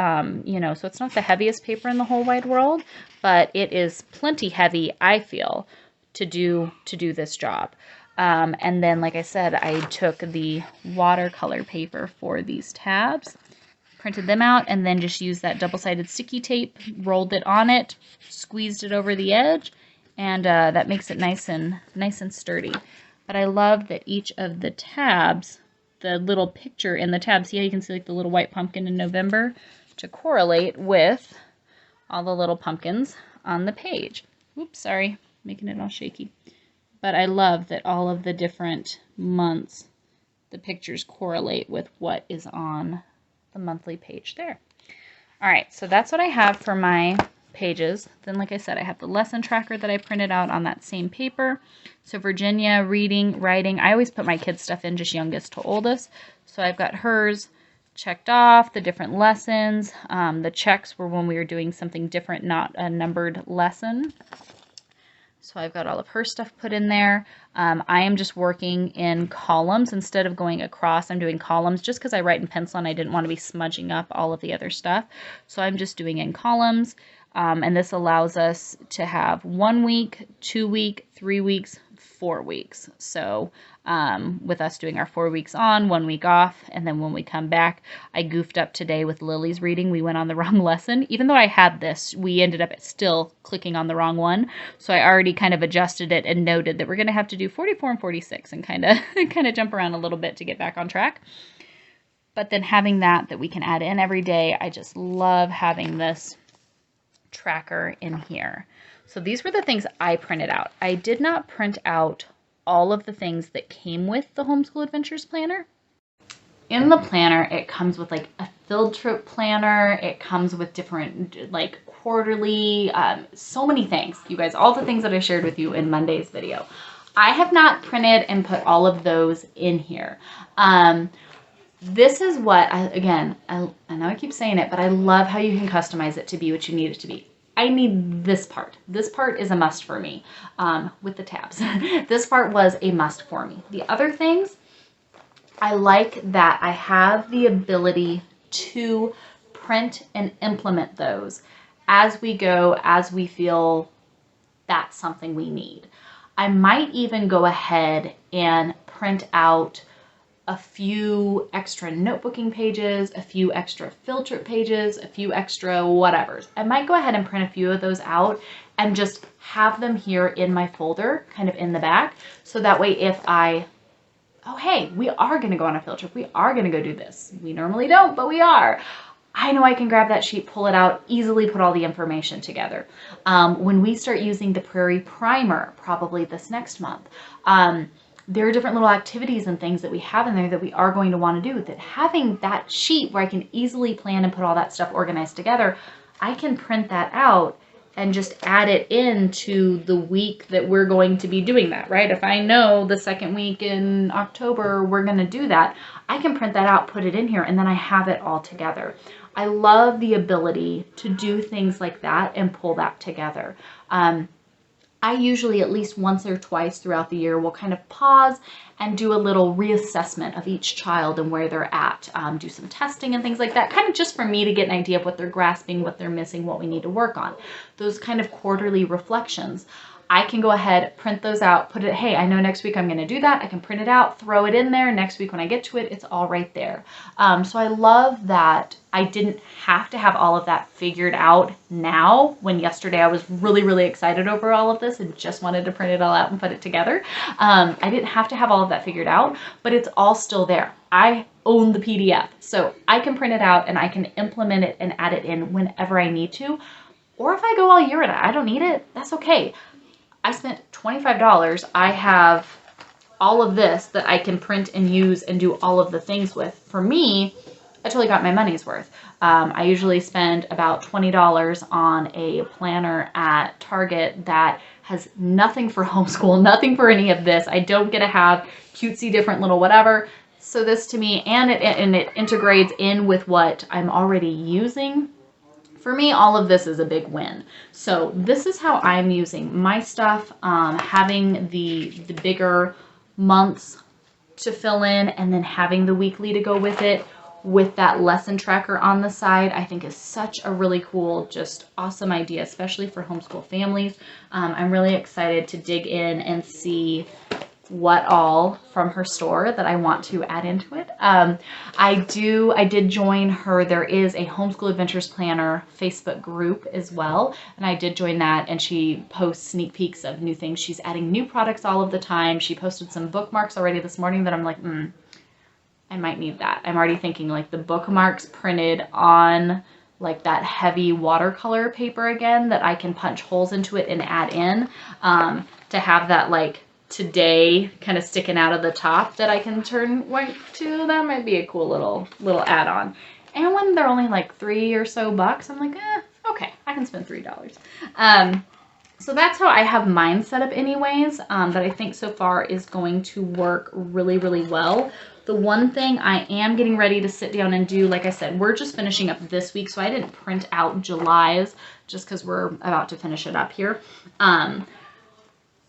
You know, so it's not the heaviest paper in the whole wide world, but it is plenty heavy, I feel, to do this job. And then, like I said, I took the watercolor paper for these tabs, printed them out, and then just used that double-sided sticky tape, rolled it on it, squeezed it over the edge, and that makes it nice and sturdy. But I love that each of the tabs, the little picture in the tabs, yeah, you can see like the little white pumpkin in November to correlate with all the little pumpkins on the page. Oops, sorry, making it all shaky. But I love that all of the different months, the pictures correlate with what is on the monthly page there. All right, so that's what I have for my pages. Then, like I said, I have the lesson tracker that I printed out on that same paper. So Virginia, reading, writing, I always put my kids' stuff in, just youngest to oldest. So I've got hers checked off, the different lessons. The checks were when we were doing something different, not a numbered lesson. So I've got all of her stuff put in there. I am just working in columns instead of going across. I'm doing columns just because I write in pencil and I didn't want to be smudging up all of the other stuff. So I'm just doing in columns. And this allows us to have 1 week, 2 week, 3 weeks, 4 weeks. So with us doing our 4 weeks on, 1 week off, and then when we come back, I goofed up today with Lily's reading. We went on the wrong lesson. Even though I had this, we ended up still clicking on the wrong one. So I already kind of adjusted it and noted that we're going to have to do 44 and 46 and kind of jump around a little bit to get back on track. But then having that we can add in every day, I just love having this tracker in here. So these were the things I printed out. I did not print out all of the things that came with the Homeschool Adventures Planner. In the planner, it comes with like a field trip planner. It comes with different like quarterly, so many things. You guys, all the things that I shared with you in Monday's video. I have not printed and put all of those in here. This is what, I know I keep saying it, but I love how you can customize it to be what you need it to be. I need this part. This part is a must for me, with the tabs. This part was a must for me. The other things, I like that I have the ability to print and implement those as we go, as we feel that's something we need. I might even go ahead and print out a few extra notebooking pages, a few extra filter pages, a few extra whatevers. I might go ahead and print a few of those out and just have them here in my folder, kind of in the back. So that way if oh, hey, we are going to go on a field trip. We are going to go do this. We normally don't, but we are. I know I can grab that sheet, pull it out, easily put all the information together. When we start using the Prairie Primer, probably this next month, there are different little activities and things that we have in there that we are going to want to do. That having that sheet where I can easily plan and put all that stuff organized together, I can print that out and just add it into the week that we're going to be doing that, right? If I know the second week in October we're going to do that, I can print that out, put it in here, and then I have it all together. I love the ability to do things like that and pull that together. I usually at least once or twice throughout the year will kind of pause and do a little reassessment of each child and where they're at, do some testing and things like that, kind of just for me to get an idea of what they're grasping, what they're missing, what we need to work on. Those kind of quarterly reflections. I can go ahead, print those out, put it, hey, I know next week I'm going to do that. I can print it out, throw it in there. Next week when I get to it, it's all right there. So I love that I didn't have to have all of that figured out now, when yesterday I was really, really excited over all of this and just wanted to print it all out and put it together. I didn't have to have all of that figured out, but it's all still there. I own the PDF, so I can print it out and I can implement it and add it in whenever I need to. Or if I go all year and I don't need it, that's okay. I spent $25. I have all of this that I can print and use and do all of the things with. For me, I totally got my money's worth. I usually spend about $20 on a planner at Target that has nothing for homeschool, nothing for any of this. I don't get to have cutesy different little whatever. So this to me, and it integrates in with what I'm already using. For me, all of this is a big win. So this is how I'm using my stuff, having the bigger months to fill in and then having the weekly to go with it, with that lesson tracker on the side, I think is such a really cool, just awesome idea, especially for homeschool families. I'm really excited to dig in and see what all from her store that I want to add into it. I did join her. There is a Homeschool Adventures Planner Facebook group as well, and I did join that, and she posts sneak peeks of new things. She's adding new products all of the time. She posted some bookmarks already this morning that I'm like, I might need that. I'm already thinking like the bookmarks printed on like that heavy watercolor paper again that I can punch holes into it and add in, to have that like today kind of sticking out of the top that I can turn white to. That might be a cool little add-on. And when they're only like $3 or so, I'm like, okay, I can spend $3. So that's how I have mine set up anyways, that I think so far is going to work really, really well. The one thing I am getting ready to sit down and do, like I said, we're just finishing up this week, so I didn't print out July's just because we're about to finish it up here.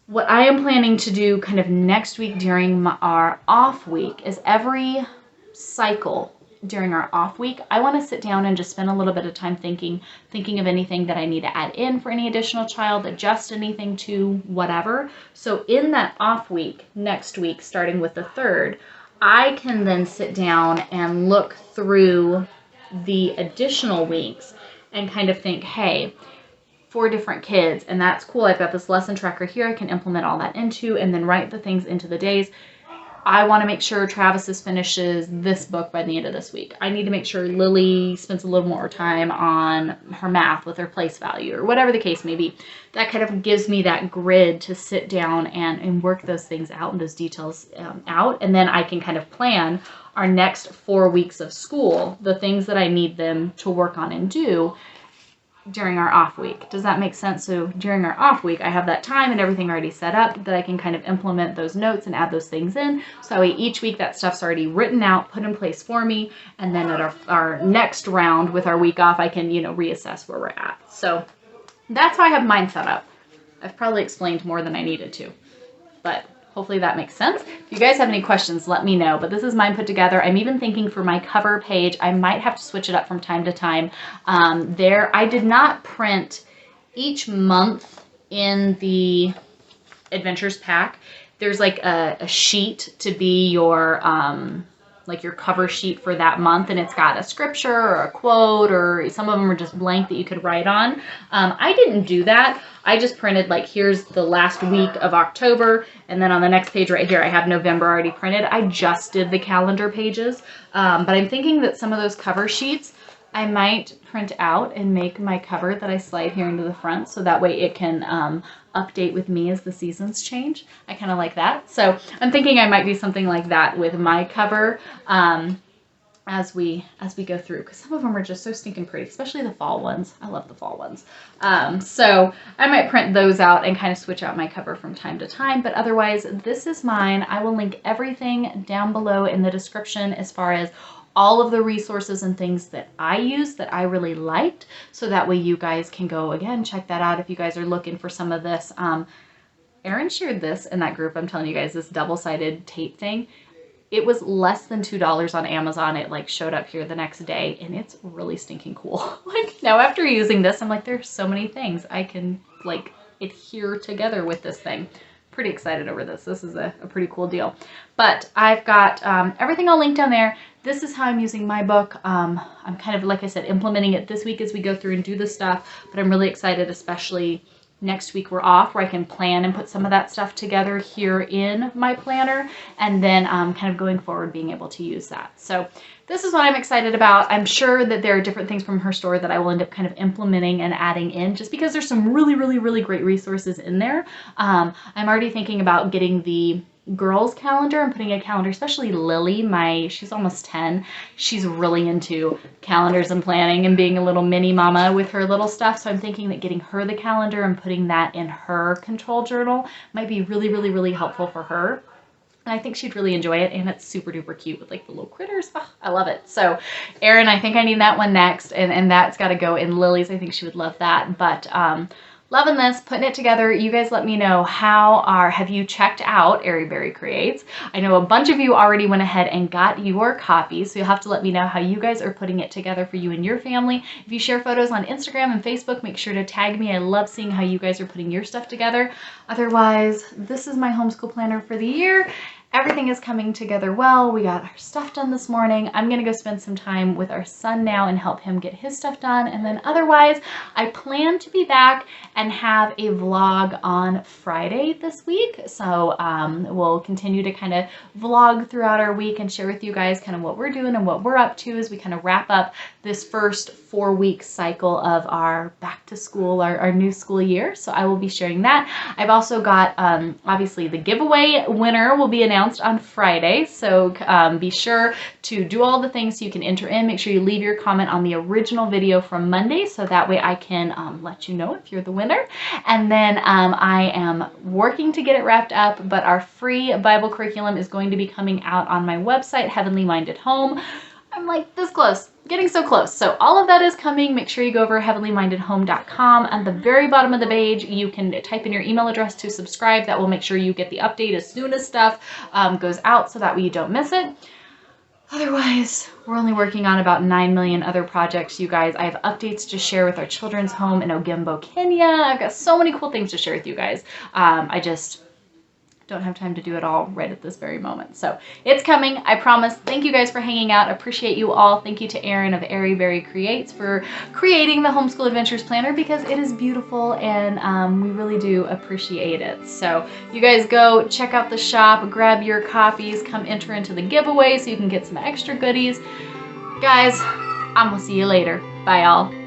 What I am planning to do kind of next week during our off week is every cycle during our off week, I want to sit down and just spend a little bit of time thinking of anything that I need to add in for any additional child, adjust anything to whatever. So in that off week, next week, starting with the 3rd, I can then sit down and look through the additional weeks and kind of think, hey, 4 different kids, and that's cool. I've got this lesson tracker here I can implement all that into and then write the things into the days. I want to make sure Travis finishes this book by the end of this week. I need to make sure Lily spends a little more time on her math with her place value or whatever the case may be. That kind of gives me that grid to sit down and work those things out and those details out. And then I can kind of plan our next 4 weeks of school, the things that I need them to work on and do during our off week. Does that make sense? So during our off week, I have that time and everything already set up that I can kind of implement those notes and add those things in. So that way each week that stuff's already written out, put in place for me. And then at our next round with our week off, I can, reassess where we're at. So that's how I have mine set up. I've probably explained more than I needed to, but hopefully that makes sense. If you guys have any questions, let me know, but this is mine put together. I'm even thinking for my cover page, I might have to switch it up from time to time. I did not print each month in the Adventures pack. There's like a sheet to be your like your cover sheet for that month, and it's got a scripture or a quote, or some of them are just blank that you could write on. I didn't do that. I just printed like, here's the last week of October, and then on the next page right here I have November already printed. I just did the calendar pages, but I'm thinking that some of those cover sheets I might print out and make my cover that I slide here into the front, so that way it can update with me as the seasons change. I kind of like that. So I'm thinking I might do something like that with my cover as we go through, because some of them are just so stinking pretty, especially the fall ones. I love the fall ones. So I might print those out and kind of switch out my cover from time to time, but otherwise this is mine. I will link everything down below in the description as far as all of the resources and things that I use that I really liked, so that way you guys can go again, check that out if you guys are looking for some of this. Erin shared this in that group. I'm telling you guys, this double-sided tape thing. It was less than $2 on Amazon. It like showed up here the next day, and it's really stinking cool. Like now after using this, I'm like, there's so many things I can like adhere together with this thing. Pretty excited over this. This is a pretty cool deal. But I've got everything I'll link down there. This is how I'm using my book. I'm kind of, like I said, implementing it this week as we go through and do this stuff, but I'm really excited, especially next week we're off, where I can plan and put some of that stuff together here in my planner, and then kind of going forward being able to use that. So this is what I'm excited about. I'm sure that there are different things from her store that I will end up kind of implementing and adding in, just because there's some really, really, really great resources in there. I'm already thinking about getting the girls calendar and putting a calendar, especially Lily, she's almost 10. She's really into calendars and planning and being a little mini mama with her little stuff. So I'm thinking that getting her the calendar and putting that in her control journal might be really, really, really helpful for her. And I think she'd really enjoy it, and it's super duper cute with like the little critters. Oh, I love it. So Erin, I think I need that one next, and that's got to go in Lily's. I think she would love that. But loving this, putting it together. You guys let me know, have you checked out Airy Berry Creates? I know a bunch of you already went ahead and got your copies, so you'll have to let me know how you guys are putting it together for you and your family. If you share photos on Instagram and Facebook, make sure to tag me. I love seeing how you guys are putting your stuff together. Otherwise, this is my homeschool planner for the year. Everything is coming together well. We got our stuff done this morning. I'm gonna go spend some time with our son now and help him get his stuff done. And then otherwise, I plan to be back and have a vlog on Friday this week. So we'll continue to kind of vlog throughout our week and share with you guys kind of what we're doing and what we're up to as we kind of wrap up this first 4-week cycle of our back to school, our new school year. So I will be sharing that. I've also got, obviously the giveaway winner will be announced on Friday. So be sure to do all the things so you can enter in. Make sure you leave your comment on the original video from Monday, so that way I can let you know if you're the winner. And then I am working to get it wrapped up, but our free Bible curriculum is going to be coming out on my website, Heavenly Minded Home. I'm like this close, getting so close. So all of that is coming. Make sure you go over heavenlymindedhome.com. At the very bottom of the page, you can type in your email address to subscribe. That will make sure you get the update as soon as stuff goes out, so that way you don't miss it. Otherwise, we're only working on about 9 million other projects, you guys. I have updates to share with our children's home in Ogimbo, Kenya. I've got so many cool things to share with you guys. I just don't have time to do it all right at this very moment. So it's coming, I promise. Thank you guys for hanging out. Appreciate you all. Thank you to Erin of Airy Berry Creates for creating the Homeschool Adventures Planner, because it is beautiful, and we really do appreciate it. So you guys go check out the shop, grab your copies, come enter into the giveaway so you can get some extra goodies. Guys, I'm gonna see you later. Bye, y'all.